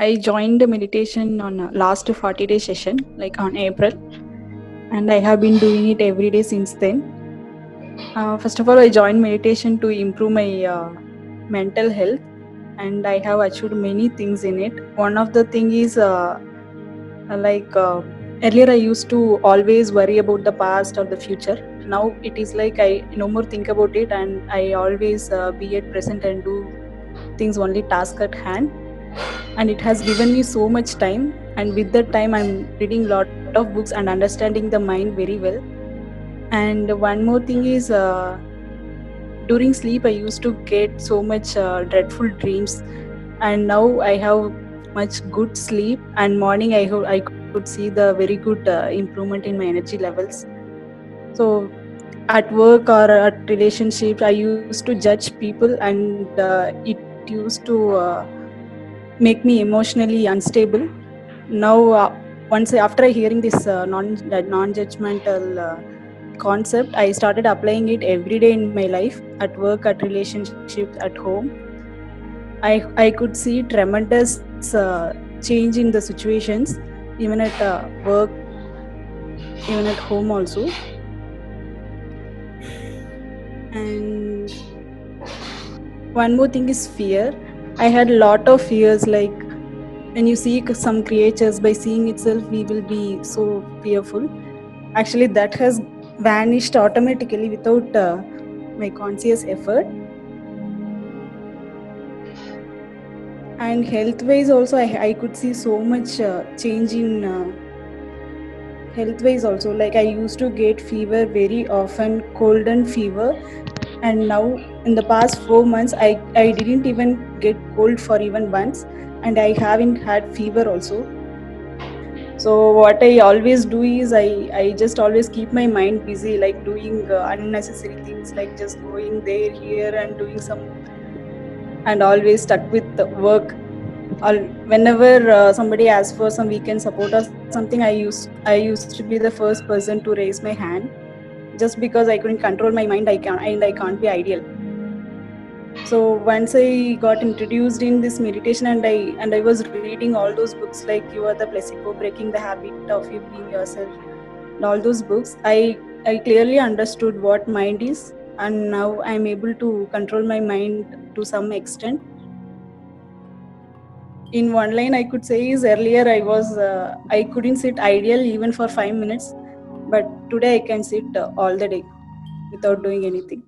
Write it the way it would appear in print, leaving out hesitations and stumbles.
I joined the meditation on last 40-day session, like on April, and I have been doing it every day since then. First of all, I joined meditation to improve my mental health, and I have achieved many things in it. One of the thing is like earlier I used to always worry about the past or the future. Now it is like I no more think about it, and I always be at present and do things only task at hand. And it has given me so much time, and with that time I'm reading lot of books and understanding the mind very well. And one more thing is during sleep I used to get so much dreadful dreams, and now I have much good sleep, and morning I could see the very good improvement in my energy levels. So at work or at relationships I used to judge people, and it used to make me emotionally unstable. Now once after hearing this non-judgmental concept, I started applying it every day in my life, at work, at relationships, at home. I could see tremendous change in the situations, even at work, even at home also. And one more thing is fear. I had a lot of fears, like when you see some creatures, by seeing itself we will be so fearful. Actually that has vanished automatically without my conscious effort. And health wise also I could see so much change in health wise also. Like I used to get fever very often, cold and fever, and now in the past 4 months I didn't even get cold for even once, and I haven't had fever also. So what I always do is I just always keep my mind busy, like doing unnecessary things, like just going there here and doing some, and always stuck with the work. Whenever somebody asks for some weekend support or something, I used to be the first person to raise my hand, just because I couldn't control my mind. I can't be ideal. So once I got introduced in this meditation, and I was reading all those books like You Are the Placebo, Breaking the Habit of You Being Yourself, and all those books, I clearly understood what mind is, and now I'm able to control my mind to some extent. In one line I could say is, earlier I couldn't sit ideal even for 5 minutes, but today I can sit all the day without doing anything.